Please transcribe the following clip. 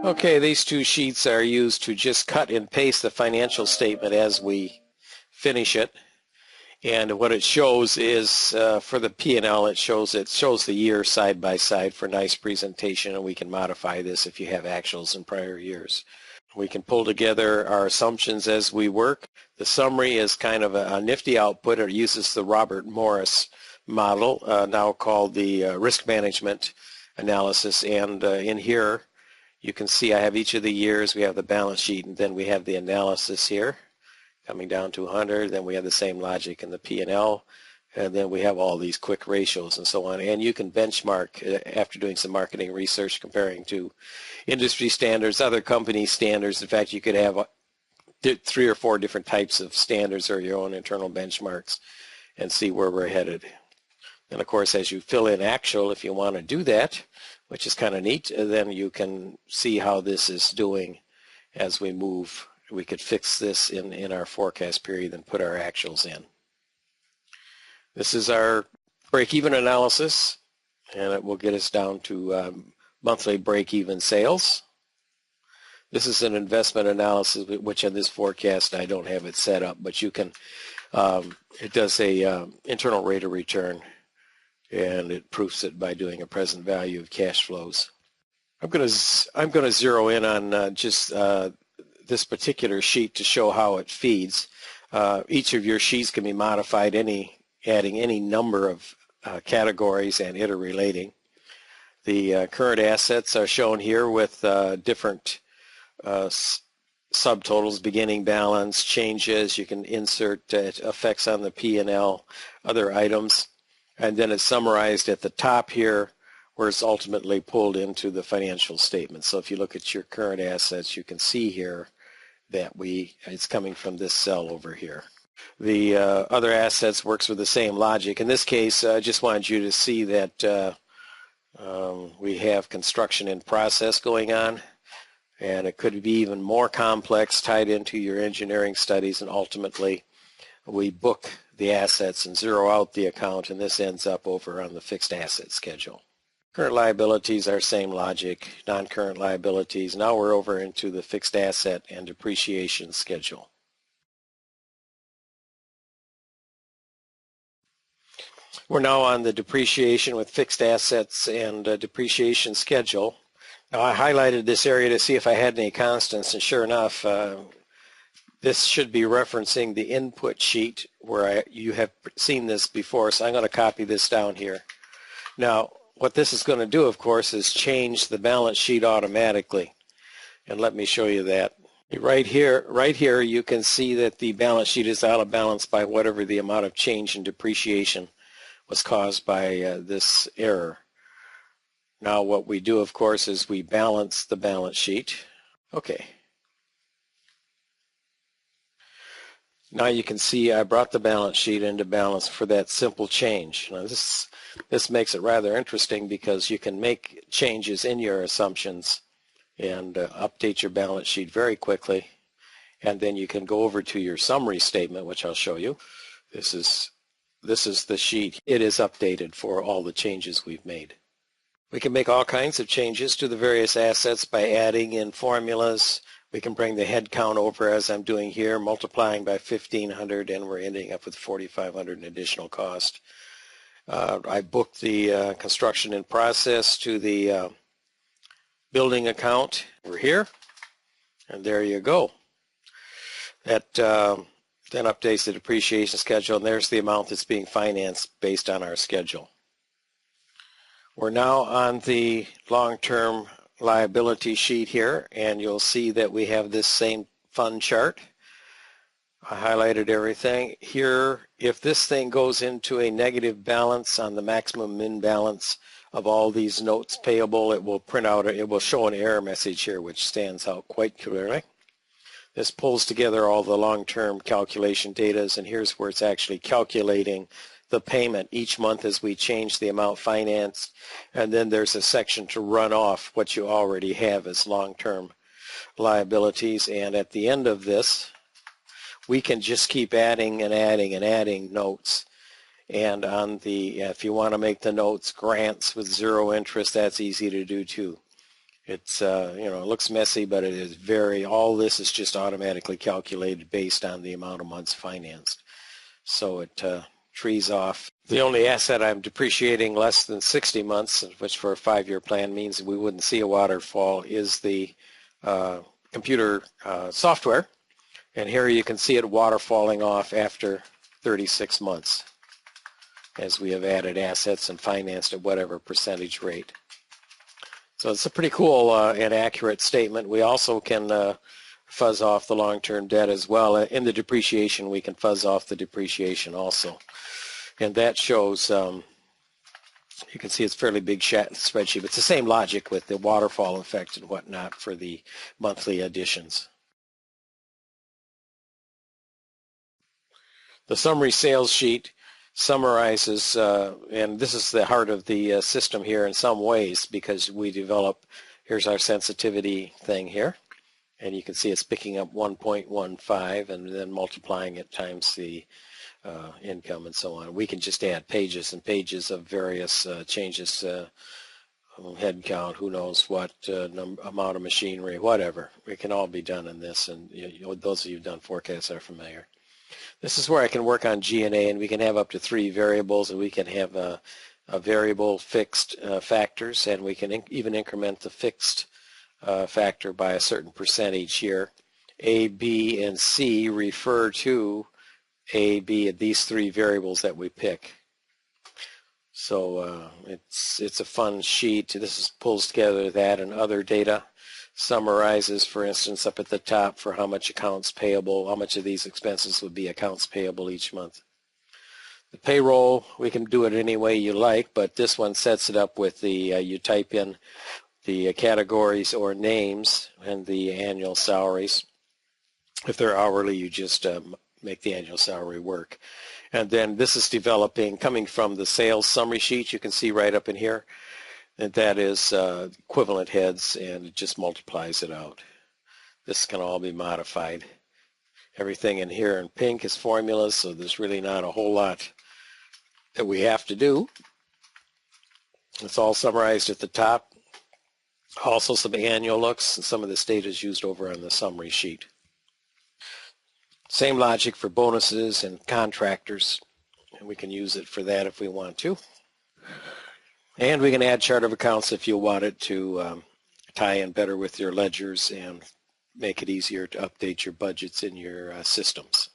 Okay, these two sheets are used to just cut and paste the financial statement as we finish it. And what it shows is for the P&L, it shows the year side by side for nice presentation, and we can modify this if you have actuals in prior years. We can pull together our assumptions as we work. The summary is kind of a nifty output. It uses the Robert Morris model, now called the risk management analysis. And in here, you can see I have each of the years. We have the balance sheet, and then we have the analysis here coming down to 100. Then we have the same logic in the P&L, and then we have all these quick ratios and so on. And you can benchmark after doing some marketing research, comparing to industry standards, other company standards. In fact, you could have 3 or 4 different types of standards or your own internal benchmarks and see where we're headed. And of course, as you fill in actual, if you want to do that, which is kind of neat, then you can see how this is doing as we move. We could fix this in our forecast period and put our actuals in. This is our break-even analysis, and it will get us down to monthly break-even sales. This is an investment analysis, which in this forecast I don't have it set up, but you can, it does a internal rate of return, and it proofs it by doing a present value of cash flows. I'm going to zero in on just this particular sheet to show how it feeds. Each of your sheets can be modified, adding any number of categories and interrelating. The current assets are shown here with different subtotals, beginning balance, changes. You can insert effects on the P&L, other items. And then it's summarized at the top here, where it's ultimately pulled into the financial statement. So if you look at your current assets, you can see here that it's coming from this cell over here. The other assets works with the same logic. In this case, I just wanted you to see that we have construction in process going on, and it could be even more complex, tied into your engineering studies, and ultimately we book the assets and zero out the account, and this ends up over on the fixed asset schedule. Current liabilities are same logic, non-current liabilities. Now we're over into the fixed asset and depreciation schedule. We're now on the depreciation with fixed assets and depreciation schedule. Now I highlighted this area to see if I had any constants, and sure enough, this should be referencing the input sheet where you have seen this before, so I'm going to copy this down here. Now, what this is going to do, of course, is change the balance sheet automatically. And let me show you that. Right here, you can see that the balance sheet is out of balance by whatever the amount of change in depreciation was caused by this error. Now, what we do, of course, is we balance the balance sheet. Okay. Now you can see I brought the balance sheet into balance for that simple change. Now this makes it rather interesting because you can make changes in your assumptions and update your balance sheet very quickly, and then you can go over to your summary statement, which I'll show you. This is the sheet. It is updated for all the changes we've made. We can make all kinds of changes to the various assets by adding in formulas. We can bring the head count over as I'm doing here, multiplying by 1,500, and we're ending up with 4,500 in additional cost. I booked the construction in process to the building account. We're here, and there you go. That then updates the depreciation schedule, and there's the amount that's being financed based on our schedule. We're now on the long-term liability sheet here, and you'll see that we have this same fun chart. I highlighted everything here. If this thing goes into a negative balance on the maximum min balance of all these notes payable, it will print out, it will show an error message here which stands out quite clearly. This pulls together all the long-term calculation data, and here's where it's actually calculating the payment each month as we change the amount financed, and then there's a section to run off what you already have as long-term liabilities. And at the end of this, we can just keep adding and adding and adding notes. And on the, if you want to make the notes grants with zero interest, that's easy to do too. It's it looks messy, but it is all this is just automatically calculated based on the amount of months financed. So it trees off. The only asset I'm depreciating less than 60 months, which for a 5-year plan means we wouldn't see a waterfall, is the computer software. And here you can see it waterfalling off after 36 months as we have added assets and financed at whatever percentage rate. So it's a pretty cool and accurate statement. We also can fuzz off the long-term debt as well. In the depreciation, we can fuzz off the depreciation also. And that shows, you can see it's a fairly big spreadsheet, but it's the same logic with the waterfall effect and whatnot for the monthly additions. The summary sales sheet summarizes, and this is the heart of the system here in some ways, because we develop, here's our sensitivity thing here, and you can see it's picking up 1.15 and then multiplying it times the income and so on. We can just add pages and pages of various changes, head count, who knows what, amount of machinery, whatever. It can all be done in this, and those of you who've done forecasts are familiar. This is where I can work on G&A, and we can have up to 3 variables, and we can have a variable fixed factors, and we can even increment the fixed factor by a certain percent each year. A, B, and C refer to A, B, and these 3 variables that we pick. So it's a fun sheet. This pulls together that and other data. Summarizes, for instance, up at the top for how much accounts payable, how much of these expenses would be accounts payable each month. The payroll, we can do it any way you like, but this one sets it up with the, you type in the categories or names and the annual salaries. If they're hourly, you just make the annual salary work. And then this is developing, coming from the sales summary sheet, you can see right up in here. And that is equivalent heads, and it just multiplies it out. This can all be modified. Everything in here in pink is formulas, so there's really not a whole lot that we have to do. It's all summarized at the top. Also some annual looks, and some of this data is used over on the summary sheet. Same logic for bonuses and contractors, and we can use it for that if we want to. And we can add chart of accounts if you want it to tie in better with your ledgers and make it easier to update your budgets in your systems.